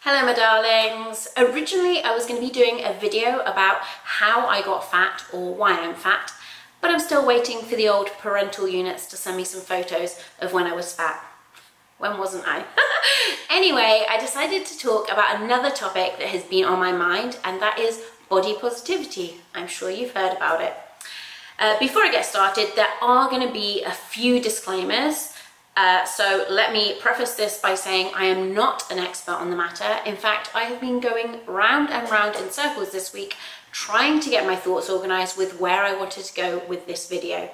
Hello my darlings. Originally I was going to be doing a video about how I got fat or why I'm fat, but I'm still waiting for the old parental units to send me some photos of when I was fat. When wasn't I? Anyway, I decided to talk about another topic that has been on my mind, and that is body positivity. I'm sure you've heard about it. Before I get started, there are going to be a few disclaimers. So let me preface this by saying I am not an expert on the matter. In fact, I have been going round and round in circles this week trying to get my thoughts organized with where I wanted to go with this video.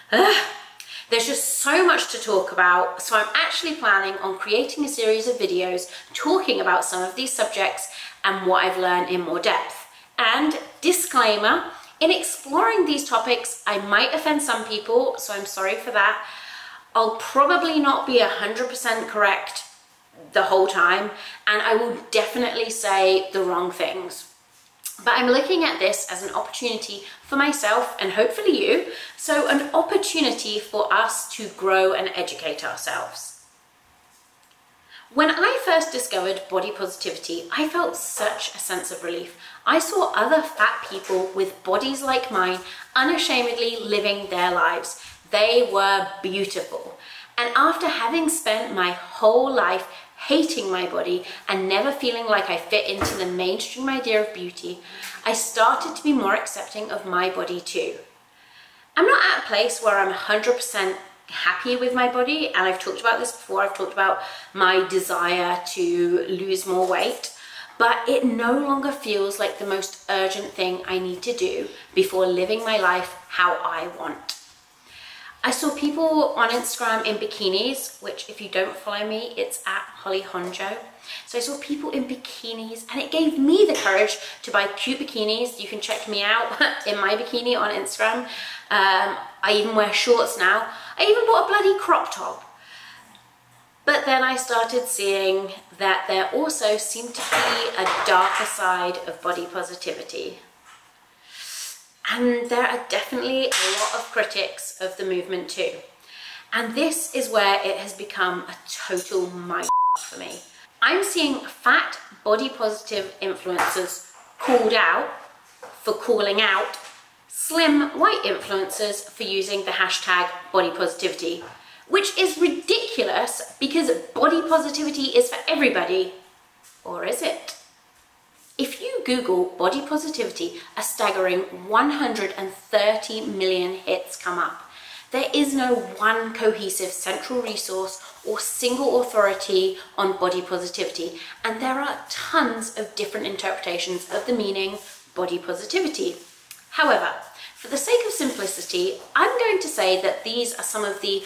There's just so much to talk about, so I'm actually planning on creating a series of videos talking about some of these subjects and what I've learned in more depth. And disclaimer, in exploring these topics, I might offend some people, so I'm sorry for that. I'll probably not be 100% correct the whole time, and I will definitely say the wrong things. But I'm looking at this as an opportunity for myself and hopefully you, so an opportunity for us to grow and educate ourselves. When I first discovered body positivity, I felt such a sense of relief. I saw other fat people with bodies like mine unashamedly living their lives. They were beautiful. And after having spent my whole life hating my body and never feeling like I fit into the mainstream idea of beauty, I started to be more accepting of my body too. I'm not at a place where I'm 100% happy with my body, and I've talked about this before. I've talked about my desire to lose more weight, but it no longer feels like the most urgent thing I need to do before living my life how I want. I saw people on Instagram in bikinis, which if you don't follow me, it's at Honjo. So I saw people in bikinis and it gave me the courage to buy cute bikinis. You can check me out in my bikini on Instagram. I even wear shorts now. I even bought a bloody crop top. But then I started seeing that there also seemed to be a darker side of body positivity. And there are definitely a lot of critics of the movement too. And this is where it has become a total mind for me. I'm seeing fat body positive influencers called out for calling out slim white influencers for using the hashtag body positivity, which is ridiculous because body positivity is for everybody. Or is it? If you Google body positivity, a staggering 130 million hits come up. There is no one cohesive central resource or single authority on body positivity, and there are tons of different interpretations of the meaning body positivity. However, for the sake of simplicity, I'm going to say that these are some of the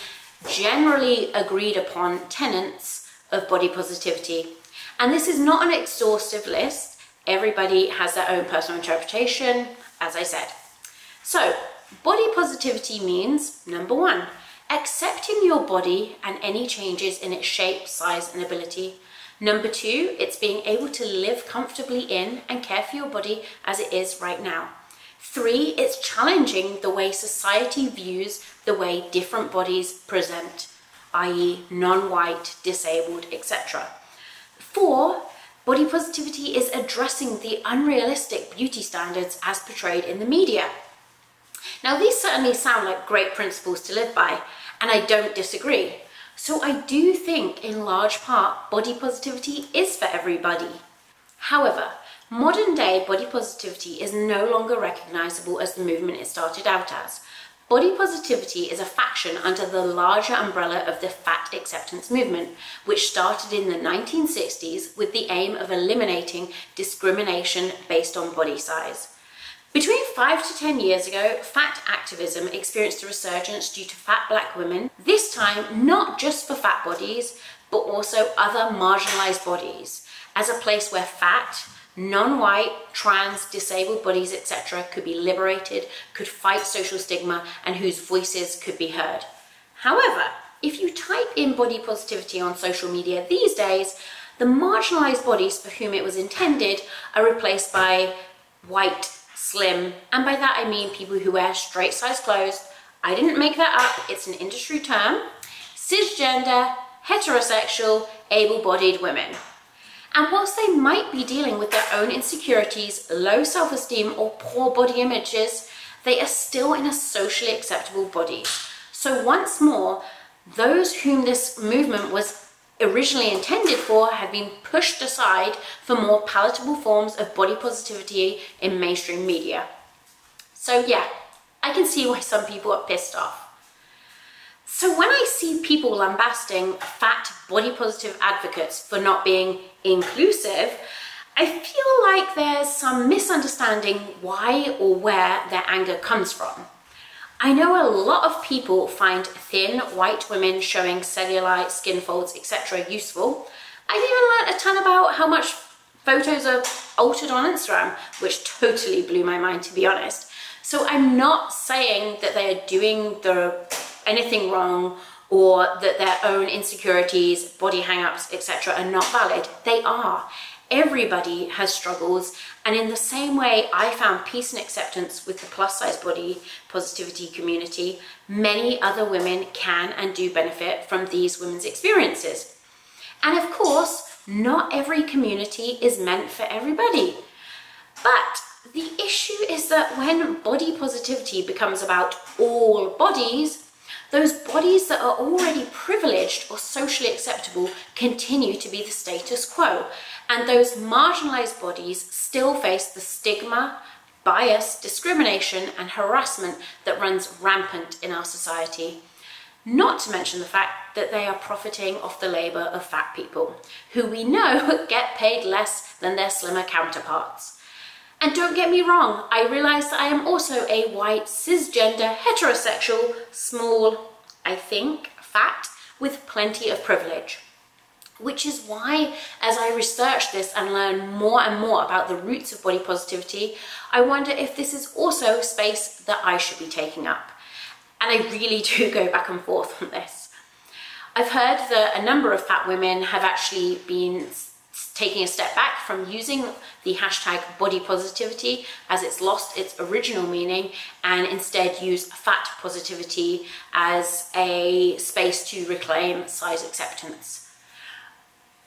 generally agreed upon tenets of body positivity. And this is not an exhaustive list. Everybody has their own personal interpretation, as I said. So, body positivity means, number one, accepting your body and any changes in its shape, size, and ability. Number two, it's being able to live comfortably in and care for your body as it is right now. Three, it's challenging the way society views the way different bodies present, i.e. non-white, disabled, etc. Four, body positivity is addressing the unrealistic beauty standards as portrayed in the media. Now, these certainly sound like great principles to live by, and I don't disagree. So I do think in large part body positivity is for everybody. However, modern day body positivity is no longer recognizable as the movement it started out as. Body positivity is a faction under the larger umbrella of the fat acceptance movement, which started in the 1960s with the aim of eliminating discrimination based on body size. Between 5 to 10 years ago, fat activism experienced a resurgence due to fat black women, this time not just for fat bodies, but also other marginalized bodies, as a place where fat, non-white, trans, disabled bodies, etc. could be liberated, could fight social stigma, and whose voices could be heard. However, if you type in body positivity on social media these days, the marginalized bodies for whom it was intended are replaced by white, slim, and by that I mean people who wear straight size clothes. I didn't make that up, it's an industry term. Cisgender, heterosexual, able-bodied women. And whilst they might be dealing with their own insecurities, low self-esteem or poor body images, they are still in a socially acceptable body. So once more, those whom this movement was originally intended for have been pushed aside for more palatable forms of body positivity in mainstream media. So yeah, I can see why some people are pissed off. So when I see people lambasting fat body positive advocates for not being inclusive, I feel like there's some misunderstanding why or where their anger comes from. I know a lot of people find thin white women showing cellulite, skin folds, etc. useful. I've even learned a ton about how much photos are altered on Instagram, which totally blew my mind, to be honest. So I'm not saying that they are doing anything wrong or that their own insecurities, body hang-ups, etc. are not valid. They are. Everybody has struggles, and in the same way I found peace and acceptance with the plus-size body positivity community, many other women can and do benefit from these women's experiences. And of course, not every community is meant for everybody. But the issue is that when body positivity becomes about all bodies, those bodies that are already privileged or socially acceptable continue to be the status quo, and those marginalized bodies still face the stigma, bias, discrimination, and harassment that runs rampant in our society. Not to mention the fact that they are profiting off the labor of fat people, who we know get paid less than their slimmer counterparts. And don't get me wrong, I realize that I am also a white, cisgender, heterosexual, small, I think, fat, with plenty of privilege. Which is why, as I research this and learn more and more about the roots of body positivity, I wonder if this is also space that I should be taking up. And I really do go back and forth on this. I've heard that a number of fat women have actually been taking a step back from using the hashtag body positivity, as it's lost its original meaning, and instead use fat positivity as a space to reclaim size acceptance.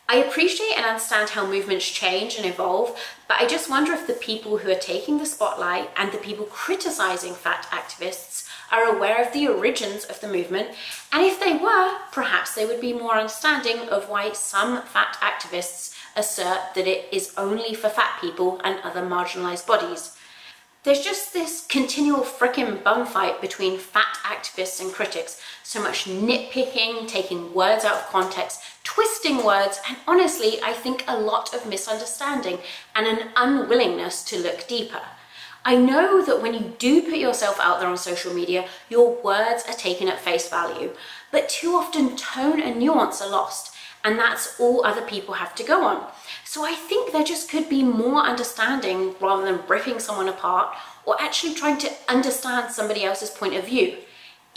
I appreciate and understand how movements change and evolve, but I just wonder if the people who are taking the spotlight and the people criticizing fat activists are aware of the origins of the movement, and if they were, perhaps they would be more understanding of why some fat activists assert that it is only for fat people and other marginalized bodies. There's just this continual frickin' bum fight between fat activists and critics, so much nitpicking, taking words out of context, twisting words, and honestly, I think a lot of misunderstanding and an unwillingness to look deeper. I know that when you do put yourself out there on social media, your words are taken at face value, but too often tone and nuance are lost, and that's all other people have to go on. So I think there just could be more understanding rather than ripping someone apart or actually trying to understand somebody else's point of view.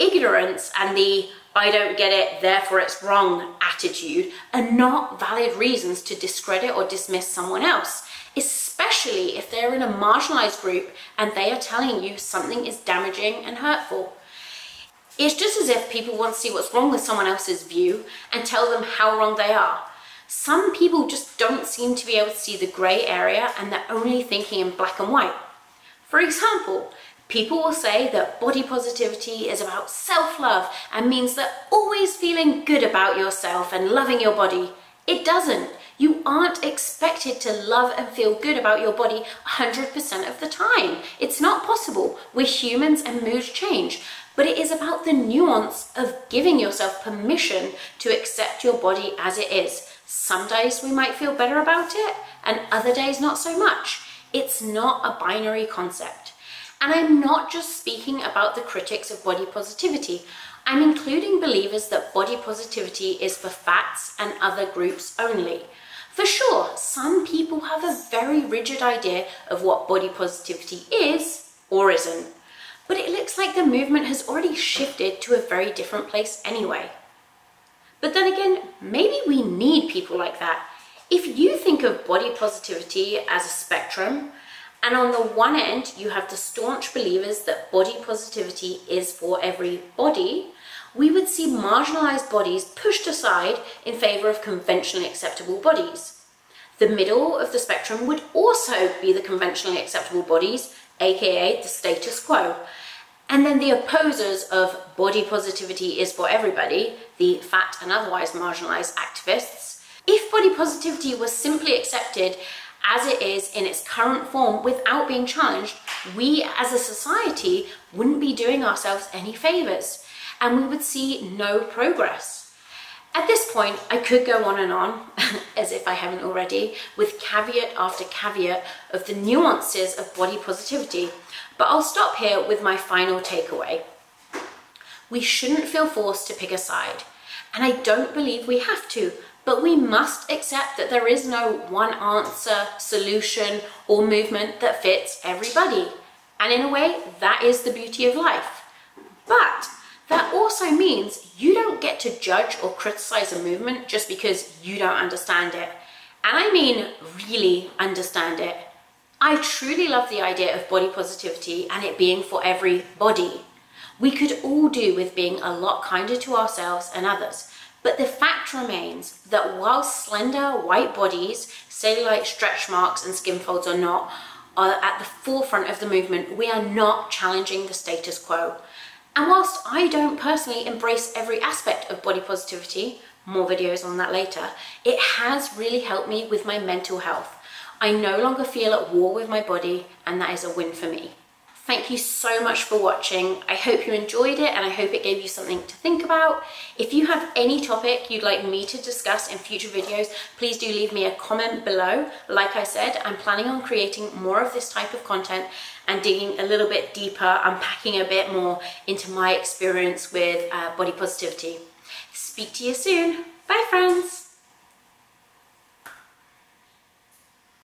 Ignorance and the "I don't get it, therefore it's wrong" attitude are not valid reasons to discredit or dismiss someone else, especially if they're in a marginalized group and they are telling you something is damaging and hurtful. It's just as if people want to see what's wrong with someone else's view and tell them how wrong they are. Some people just don't seem to be able to see the grey area and they're only thinking in black and white. For example, people will say that body positivity is about self-love and means that always feeling good about yourself and loving your body. It doesn't. You aren't expected to love and feel good about your body 100% of the time. It's not possible. We're humans and moods change. But it is about the nuance of giving yourself permission to accept your body as it is. Some days we might feel better about it, and other days not so much. It's not a binary concept. And I'm not just speaking about the critics of body positivity. I'm including believers that body positivity is for fats and other groups only. For sure, some people have a very rigid idea of what body positivity is or isn't. But it looks like the movement has already shifted to a very different place anyway. But then again, maybe we need people like that. If you think of body positivity as a spectrum, and on the one end you have the staunch believers that body positivity is for every body, we would see marginalized bodies pushed aside in favor of conventionally acceptable bodies. The middle of the spectrum would also be the conventionally acceptable bodies, aka the status quo. And then the opposers of body positivity is for everybody, the fat and otherwise marginalized activists. If body positivity was simply accepted as it is in its current form without being challenged, we as a society wouldn't be doing ourselves any favors, and we would see no progress. At this point, I could go on and on, as if I haven't already, with caveat after caveat of the nuances of body positivity, but I'll stop here with my final takeaway. We shouldn't feel forced to pick a side, and I don't believe we have to, but we must accept that there is no one answer, solution, or movement that fits everybody. And in a way, that is the beauty of life. But that also means you don't get to judge or criticize a movement just because you don't understand it. And I mean really understand it. I truly love the idea of body positivity and it being for everybody. We could all do with being a lot kinder to ourselves and others. But the fact remains that while slender white bodies, cellulite stretch marks and skin folds are at the forefront of the movement, we are not challenging the status quo. And whilst I don't personally embrace every aspect of body positivity, more videos on that later, it has really helped me with my mental health. I no longer feel at war with my body, and that is a win for me. Thank you so much for watching. I hope you enjoyed it and I hope it gave you something to think about. If you have any topic you'd like me to discuss in future videos, please do leave me a comment below. Like I said, I'm planning on creating more of this type of content and digging a little bit deeper, unpacking a bit more into my experience with body positivity. Speak to you soon. Bye friends.